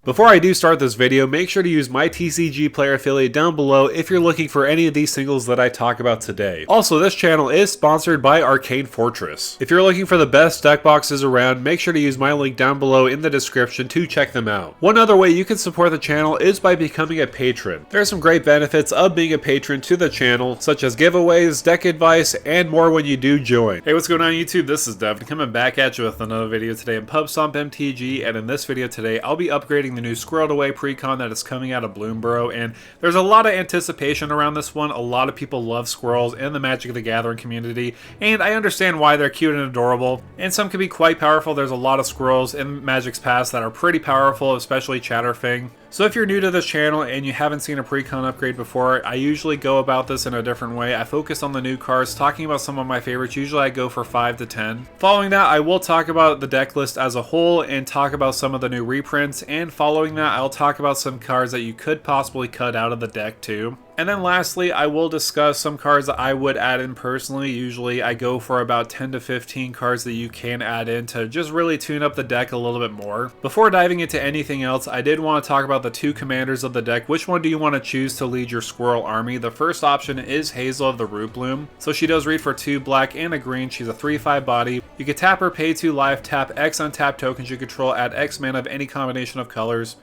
Before I do start this video, make sure to use my TCG player affiliate down below if you're looking for any of these singles that I talk about today. Also, this channel is sponsored by Arcane Fortress. If you're looking for the best deck boxes around, make sure to use my link down below in the description to check them out. One other way you can support the channel is by becoming a patron. There are some great benefits of being a patron to the channel, such as giveaways, deck advice, and more when you do join. Hey, what's going on YouTube? This is Devin coming back at you with another video today in PubStomp MTG, and in this video today, I'll be upgrading the new Squirreled Away Precon that is coming out of Bloomburrow, and there's a lot of anticipation around this one. A lot of people love squirrels in the Magic the Gathering community, and I understand why. They're cute and adorable, and some can be quite powerful. There's a lot of squirrels in Magic's past that are pretty powerful, especially Chatterfing. So if you're new to this channel and you haven't seen a Precon upgrade before, I usually go about this in a different way. I focus on the new cards, talking about some of my favorites. Usually I go for 5 to 10. Following that, I will talk about the deck list as a whole and talk about some of the new reprints. And following that, I'll talk about some cards that you could possibly cut out of the deck too. And then lastly, I will discuss some cards that I would add in personally. Usually I go for about 10 to 15 cards that you can add in to just really tune up the deck a little bit more. Before diving into anything else, I did want to talk about the two commanders of the deck. Which one do you want to choose to lead your squirrel army? The first option is Hazel of the Root Bloom. So she does read for 2 black and a green. She's a 3/5 body. You can tap her, pay 2 life, tap X untap tokens you control, add X mana of any combination of colors.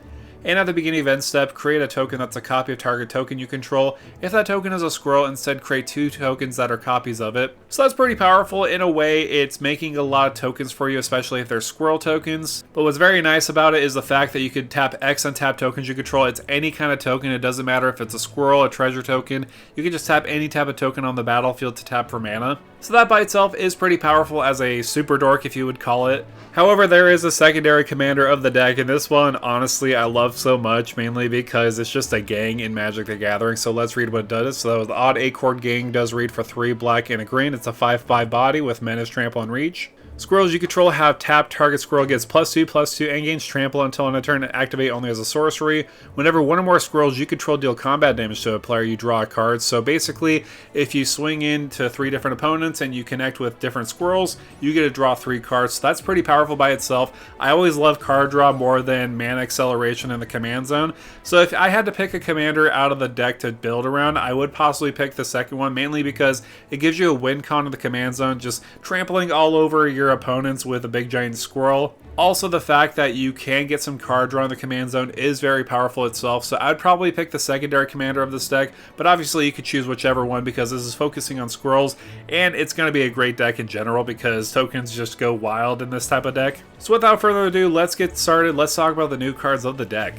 And at the beginning of end step, create a token that's a copy of target token you control. If that token is a squirrel, instead create 2 tokens that are copies of it. So that's pretty powerful. In a way, it's making a lot of tokens for you, especially if they're squirrel tokens. But what's very nice about it is the fact that you could tap X and tap tokens you control. It's any kind of token. It doesn't matter if it's a squirrel, a treasure token. You can just tap any type of token on the battlefield to tap for mana. So that by itself is pretty powerful as a super dork, if you would call it. However, there is a secondary commander of the deck, and this one, honestly, I love so much, mainly because it's just a gang in Magic the Gathering. So let's read what it does. So the Odd Acorn Gang does read for 3 black and a green. It's a 5/5 body with Menace, Trample, and Reach. Squirrels you control have tapped. Target squirrel gets +2/+2 and gains trample until on a turn and activate only as a sorcery. Whenever one or more squirrels you control deal combat damage to a player, you draw a card. So basically, if you swing into 3 different opponents and you connect with different squirrels, you get to draw 3 cards. So that's pretty powerful by itself. I always love card draw more than mana acceleration in the command zone. So if I had to pick a commander out of the deck to build around, I would possibly pick the second one, mainly because it gives you a win con in the command zone, just trampling all over your opponents with a big giant squirrel. Also, the fact that you can get some card draw in the command zone is very powerful itself, so I'd probably pick the secondary commander of this deck, but obviously you could choose whichever one because this is focusing on squirrels, and it's going to be a great deck in general because tokens just go wild in this type of deck. So without further ado, let's get started. Let's talk about the new cards of the deck.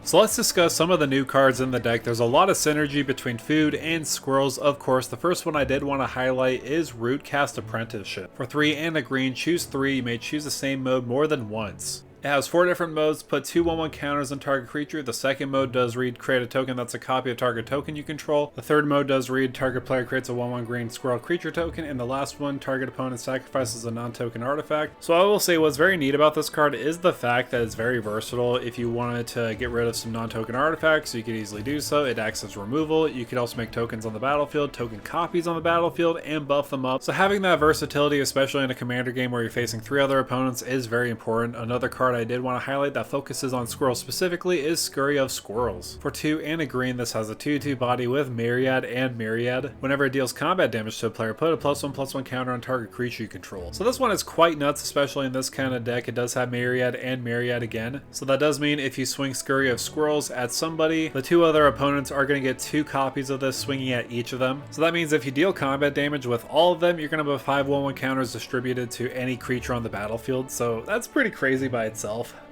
So let's discuss some of the new cards in the deck. There's a lot of synergy between food and squirrels, of course. The first one I did want to highlight is Rootcast Apprenticeship. For 3 and a green, choose 3. You may choose the same mode more than once. It has 4 different modes. Put 2 1/1 counters on target creature. The second mode does read create a token that's a copy of target token you control. The third mode does read target player creates a 1/1 green squirrel creature token. And the last one, target opponent sacrifices a non-token artifact. So I will say what's very neat about this card is the fact that it's very versatile. If you wanted to get rid of some non-token artifacts, you could easily do so. It acts as removal. You could also make tokens on the battlefield, token copies on the battlefield, and buff them up. So having that versatility, especially in a commander game where you're facing 3 other opponents, is very important. Another card I did want to highlight that focuses on squirrels specifically is Scurry of Squirrels. For 2 and a green, this has a 2/2 body with Myriad and Myriad. Whenever it deals combat damage to a player, put a +1/+1 counter on target creature you control. So this one is quite nuts, especially in this kind of deck. It does have Myriad and Myriad again. So that does mean if you swing Scurry of Squirrels at somebody, the 2 other opponents are going to get 2 copies of this swinging at each of them. So that means if you deal combat damage with all of them, you're going to have 5 1/1 counters distributed to any creature on the battlefield. So that's pretty crazy by itself.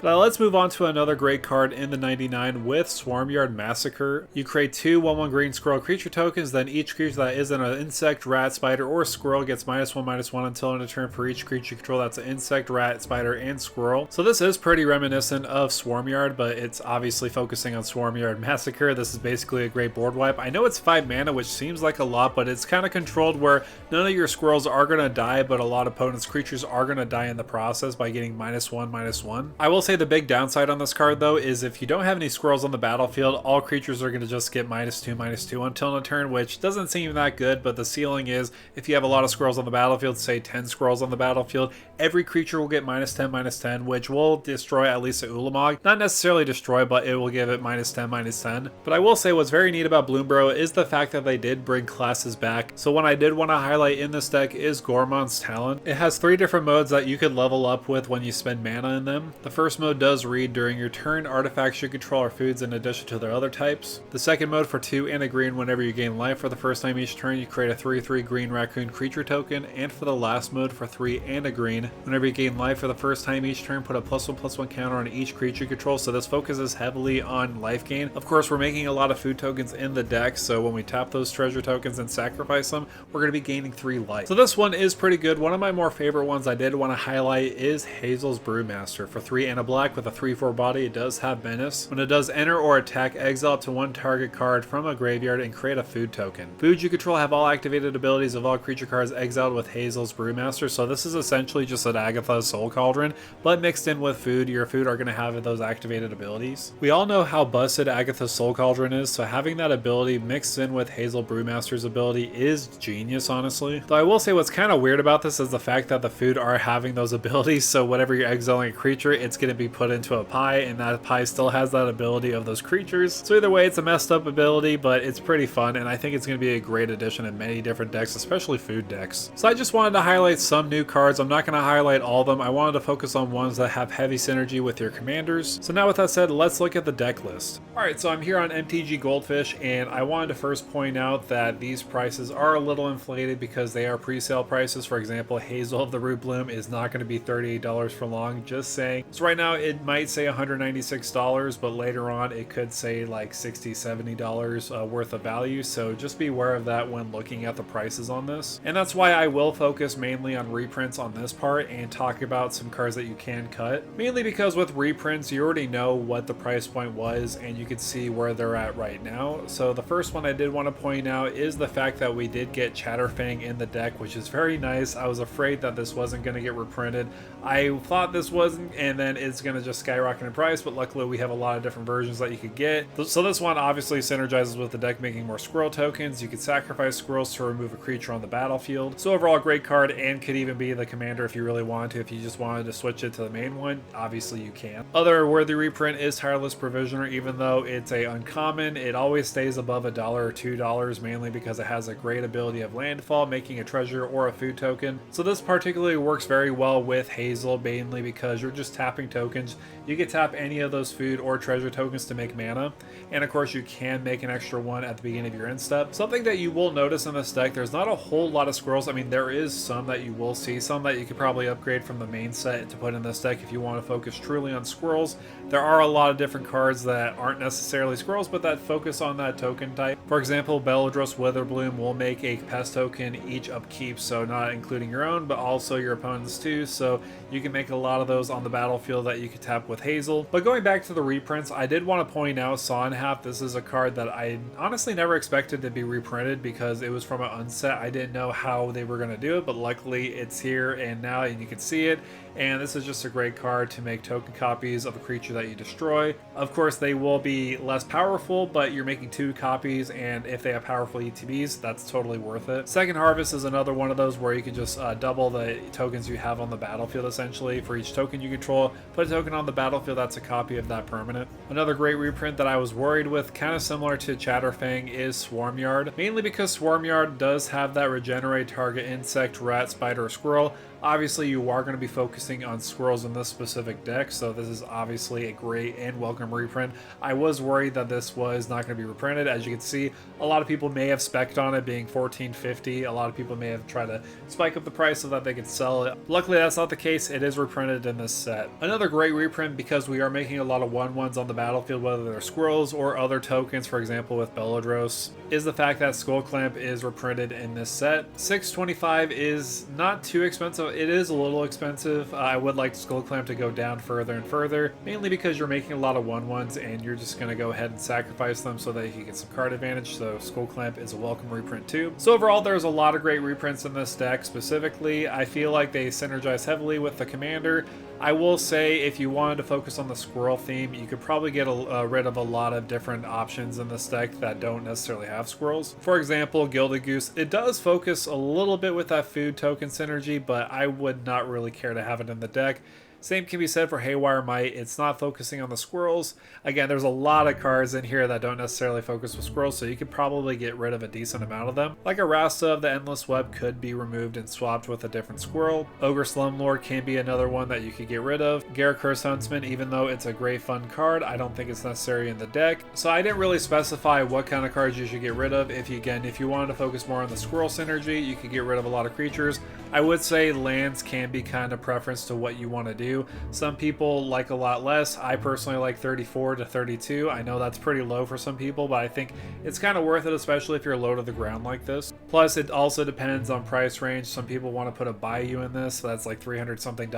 But let's move on to another great card in the 99 with Swarmyard Massacre. You create 2 1/1 green squirrel creature tokens, then each creature that isn't an insect, rat, spider, or squirrel gets -1/-1 until end of turn for each creature you control that's an insect, rat, spider, and squirrel. So this is pretty reminiscent of Swarmyard, but it's obviously focusing on Swarmyard Massacre. This is basically a great board wipe. I know it's 5 mana, which seems like a lot, but it's kind of controlled where none of your squirrels are going to die, but a lot of opponents' creatures are going to die in the process by getting -1/-1. -1. I will say the big downside on this card though is if you don't have any squirrels on the battlefield, all creatures are going to just get -2/-2 until a turn, which doesn't seem that good, but the ceiling is if you have a lot of squirrels on the battlefield, say 10 squirrels on the battlefield, every creature will get -10/-10, which will destroy at least a Ulamog. Not necessarily destroy, but it will give it -10/-10. But I will say what's very neat about Bloomburrow is the fact that they did bring classes back. So one I did want to highlight in this deck is Gormon's Talon. It has 3 different modes that you could level up with when you spend mana in them. The first mode does read during your turn artifacts you control are foods in addition to their other types. The second mode for 2 and a green whenever you gain life for the first time each turn, you create a 3/3 green raccoon creature token, and for the last mode for 3 and a green, whenever you gain life for the first time each turn, put a +1/+1 counter on each creature you control. So this focuses heavily on life gain. Of course, we're making a lot of food tokens in the deck, so when we tap those treasure tokens and sacrifice them, we're going to be gaining 3 life. So this one is pretty good. One of my more favorite ones I did want to highlight is Hazel's Brewmaster. For 3 and a black with a 3/4 body, it does have menace. When it does enter or attack, exile up to 1 target card from a graveyard and create a food token. Foods you control have all activated abilities of all creature cards exiled with Hazel's Brewmaster, so this is essentially just an Agatha's Soul Cauldron, but mixed in with food. Your food are going to have those activated abilities. We all know how busted Agatha's Soul Cauldron is, so having that ability mixed in with Hazel Brewmaster's ability is genius, honestly. Though I will say what's kind of weird about this is the fact that the food are having those abilities, so whenever you're exiling a creature, it's going to be put into a pie, and that pie still has that ability of those creatures. So either way, it's a messed up ability, but it's pretty fun, and I think it's going to be a great addition in many different decks, especially food decks. So I just wanted to highlight some new cards. I'm not going to highlight all of them. I wanted to focus on ones that have heavy synergy with your commanders. So now with that said, let's look at the deck list. Alright, so I'm here on MTG Goldfish, and I wanted to first point out that these prices are a little inflated because they are pre-sale prices. For example, Hazel of the Root Bloom is not going to be $38 for long, just saying. So right now it might say $196, but later on it could say like $60, $70 worth of value, so just be aware of that when looking at the prices on this. And that's why I will focus mainly on reprints on this part and talk about some cards that you can cut. Mainly because with reprints, you already know what the price point was and you can see where they're at right now. So the first one I did want to point out is the fact that we did get Chatterfang in the deck, which is very nice. I was afraid that this wasn't going to get reprinted. I thought this wasn't, and then it's going to just skyrocket in price, but luckily we have a lot of different versions that you could get. So this one obviously synergizes with the deck making more squirrel tokens. You could sacrifice squirrels to remove a creature on the battlefield. So overall, great card, and could even be the commander if you really wanted to. If you just wanted to switch it to the main one, obviously you can. Other worthy reprint is Tireless Provisioner. Even though it's a uncommon, it always stays above $1 or $2, mainly because it has a great ability of landfall, making a treasure or a food token. So this particularly works very well with Hazel, mainly because you're just tapping tokens. You can tap any of those food or treasure tokens to make mana, and of course you can make an extra one at the beginning of your end step. Something that you will notice in this deck, there's not a whole lot of squirrels. I mean, there is some that you will see, some that you could probably upgrade from the main set to put in this deck if you want to focus truly on squirrels. There are a lot of different cards that aren't necessarily squirrels, but that focus on that token type. For example, Beladros Witherbloom will make a pest token each upkeep, so not including your own, but also your opponent's too, so you can make a lot of those on the battlefield that you could tap with Hazel. But going back to the reprints, I did want to point out Saw in Half. This is a card that I honestly never expected to be reprinted because it was from an unset. I didn't know how they were going to do it, but luckily it's here and now, and you can see it. And this is just a great card to make token copies of a creature that you destroy. Of course, they will be less powerful, but you're making 2 copies, and if they have powerful ETBs, that's totally worth it. Second Harvest is another one of those where you can just double the tokens you have on the battlefield, essentially. For each token you control, put a token on the battlefield that's a copy of that permanent. Another great reprint that I was worried with, kind of similar to Chatterfang, is Swarmyard. Mainly because Swarmyard does have that regenerate target insect, rat, spider, or squirrel. Obviously, you are going to be focusing on squirrels in this specific deck, so this is obviously a great and welcome reprint. I was worried that this was not going to be reprinted. As you can see, a lot of people may have spec'd on it being $14.50. A lot of people may have tried to spike up the price so that they could sell it. Luckily, that's not the case. It is reprinted in this set. Another great reprint, because we are making a lot of 1/1s on the battlefield, whether they're squirrels or other tokens, for example with Beladros, is the fact that Skull Clamp is reprinted in this set. $6.25 is not too expensive. It is a little expensive. I would like Skull Clamp to go down further and further, mainly because you're making a lot of 1/1s and you're just going to go ahead and sacrifice them so that you can get some card advantage. So Skull Clamp is a welcome reprint too. So overall, there's a lot of great reprints in this deck. Specifically, I feel like they synergize heavily with the commander. I will will say if you wanted to focus on the squirrel theme, you could probably get rid of a lot of different options in this deck that don't necessarily have squirrels. For example, Gilded Goose, it does focus a little bit with that food token synergy, but I would not really care to have it in the deck. Same can be said for Haywire Might. It's not focusing on the squirrels. Again, there's a lot of cards in here that don't necessarily focus with squirrels, so you could probably get rid of a decent amount of them. Like a Rasta of the Endless Web could be removed and swapped with a different squirrel. Ogre Slumlord can be another one that you could get rid of. Garrett Huntsman, even though it's a great fun card, I don't think it's necessary in the deck. So I didn't really specify what kind of cards you should get rid of. If you wanted to focus more on the squirrel synergy, you could get rid of a lot of creatures. I would say lands can be kind of preference to what you want to do. Some people like a lot less. I personally like 34 to 32. I know that's pretty low for some people, but I think it's kind of worth it, especially if you're low to the ground like this. Plus, it also depends on price range. Some people want to put a Bayou in this, so that's like $300 something.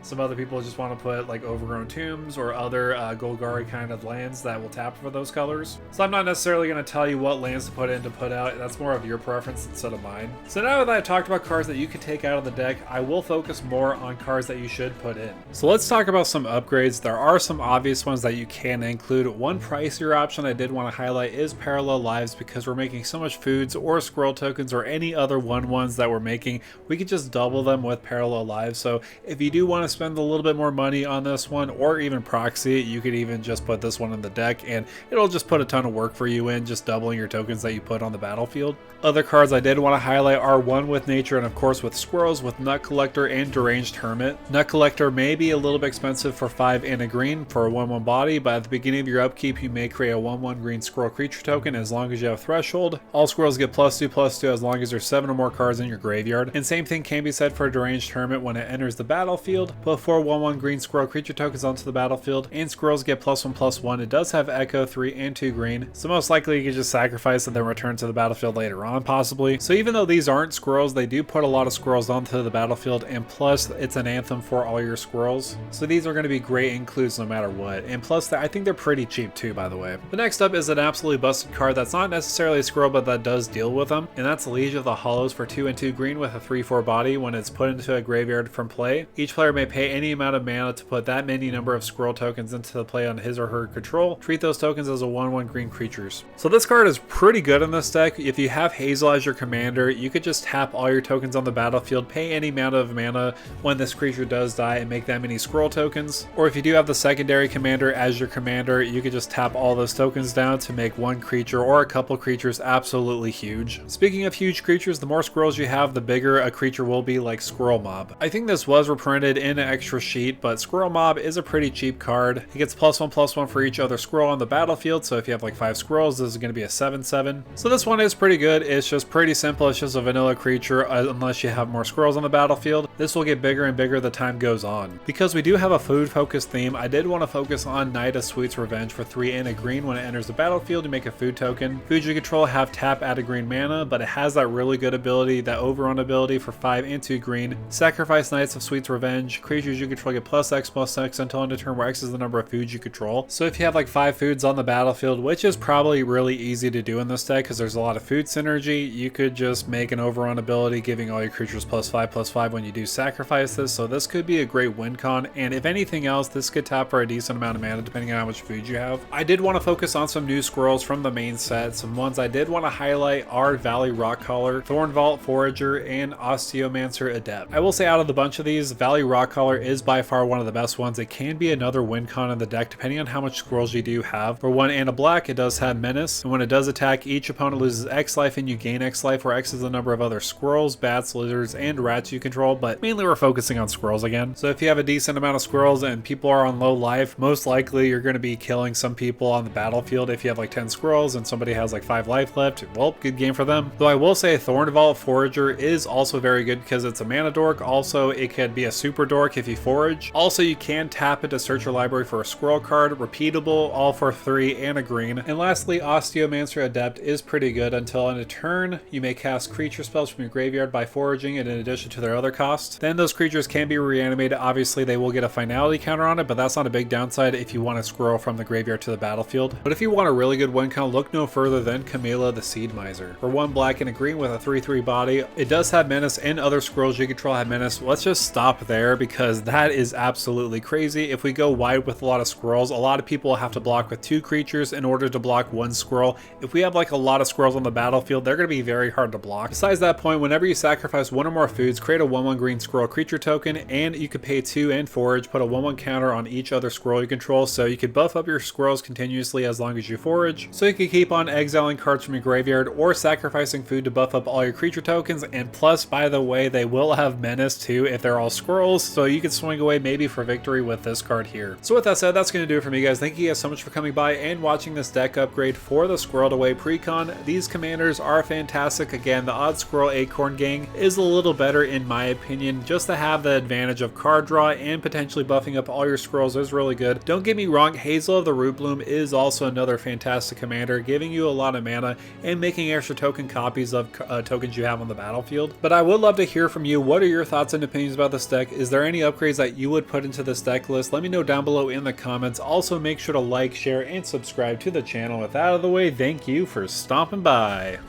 Some other people just want to put like Overgrown Tombs or other Golgari kind of lands that will tap for those colors. So I'm not necessarily going to tell you what lands to put in to put out. That's more of your preference instead of mine. So now that I've talked about cards that you can take out of the deck, I will focus more on cards that you should put in. So let's talk about some upgrades. There are some obvious ones that you can include. One pricier option I did want to highlight is Parallel Lives, because we're making so much foods or squirrel tokens or any other 1/1s that we're making, we could just double them with Parallel Lives. So if you do want to spend a little bit more money on this one, or even proxy it, you could even just put this one in the deck and it'll just put a ton of work for you in just doubling your tokens that you put on the battlefield. Other cards I did want to highlight are One with Nature and of course with squirrels with Nut Collector and Deranged Hermit. Nut Collector may be a little bit expensive for 5 and a green for a 1/1 body, but at the beginning of your upkeep you may create a 1/1 green squirrel creature token as long as you have Threshold. All squirrels get +2/+2 as long as there's 7 or more cards in your graveyard. And same thing can be said for Deranged Hermit. When it enters the battlefield, put 4 1/1 green squirrel creature tokens onto the battlefield, and squirrels get +1/+1. It does have Echo, 3 and 2 green, so most likely you can just sacrifice and then return to the battlefield later on possibly. So even though these aren't squirrels, they do put a lot of squirrels onto the battlefield, and plus it's an anthem for all your squirrels. So these are going to be great includes no matter what, and plus I think they're pretty cheap too, by the way. The next up is an absolutely busted card that's not necessarily a squirrel, but that does deal with them, and that's Liege of the Hollows for 2 and 2 green with a 3/4 body. When it's put into a graveyard from play, each player may pay any amount of mana to put that many number of squirrel tokens into the play on his or her control. Treat those tokens as a 1/1 green creatures. So this card is pretty good in this deck. If you have Hazel as your commander, you could just tap all your tokens on the battlefield, pay any amount of mana when this creature does die, and make that many squirrel tokens. Or if you do have the secondary commander as your commander, you could just tap all those tokens down to make one creature or a couple creatures absolutely huge. Speaking of huge creatures, the more squirrels you have, the bigger a creature will be, like Squirrel Mob. I think this was reprinted in an extra sheet, but Squirrel Mob is a pretty cheap card. It gets +1/+1 for each other squirrel on the battlefield, so if you have like 5 squirrels, this is going to be a 7/7. So this one is pretty good. It's just pretty simple. It's just a vanilla creature unless you have more squirrels on the battlefield. This will get bigger and bigger the time goes on. Because we do have a food focused theme, I did want to focus on Knight of Sweet's Revenge for 3 and a green. When it enters the battlefield, you make a food token. Foods you control have tap, add a green mana, but it has that really good ability, that overrun ability for 5 and 2 green. Sacrifice Knights of Sweet's Revenge. Creatures you control get +X/+X until end of turn, where X is the number of foods you control. So if you have like 5 foods on the battlefield, which is probably really easy to do in this deck because there's a lot of food synergy, you could just make an overrun ability giving all your creatures +5/+5 when you do sacrifice this. So this could be a great win con, and if anything else, this could tap for a decent amount of mana depending on how much food you have. I did want to focus on some new squirrels from the main set. Some ones I did want to highlight are Valley Rockcaller, Thornvault Forager, and Osteomancer Adept. I will say out of the bunch of these, Valley Rockcaller is by far one of the best ones. It can be another win con in the deck depending on how much squirrels you do have. For 1 and a black, it does have Menace, and when it does attack, each opponent loses X life and you gain X life, where X is the number of other squirrels, bats, lizards, and rats you control, but mainly we're focusing on squirrels again. So if you have a decent amount of squirrels and people are on low life, most likely you're going to be killing some people on the battlefield. If you have like 10 squirrels and somebody has like 5 life left, well, good game for them. Though I will say Thornvault Forager is also very good because it's a mana dork. Also, it could be a super dork if you forage. Also, you can tap it to search your library for a squirrel card, repeatable, all for 3 and a green. And lastly, Osteomancer Adept is pretty good. Until end of turn, you may cast creature spells from your graveyard by foraging it in addition to their other cost. Then those creatures can be reanimated obviously they will get a finality counter on it, but that's not a big downside if you want to Squirrel from the graveyard to the battlefield. But if you want a really good win count, look no further than Camilla the Seed Miser. For 1 black and a green with a 3/3 body, it does have menace, and other squirrels you control have menace. Let's just stop there because that is absolutely crazy. If we go wide with a lot of squirrels, a lot of people have to block with 2 creatures in order to block 1 squirrel. If we have like a lot of squirrels on the battlefield, they're going to be very hard to block. Besides that point, whenever you sacrifice 1 or more foods, create a 1/1 green squirrel creature token, and you could pay 2 and forage, put a 1/1 counter on each other squirrel you control, so you could buff up your squirrels continuously as long as you forage. So you can keep on exiling cards from your graveyard or sacrificing food to buff up all your creature tokens, and plus, by the way, they will have menace too if they're all squirrels, so you can swing away maybe for victory with this card here. So with that said, that's going to do it for me, guys. Thank you guys so much for coming by and watching this deck upgrade for the Squirreled Away Precon. These commanders are fantastic. Again, the Odd Squirrel Acorn Gang is a little better in my opinion, just to have the advantage of card draw and potentially buffing up all your squirrels is really good. Don't get me wrong, Hazel of the Root Bloom is also another fantastic commander, giving you a lot of mana and making extra token copies of tokens you have on the battlefield. But I would love to hear from you. What are your thoughts and opinions about this deck? Is there any upgrades that you would put into this deck list? Let me know down below in the comments. Also, make sure to like, share, and subscribe to the channel. With that out of the way, thank you for stopping by.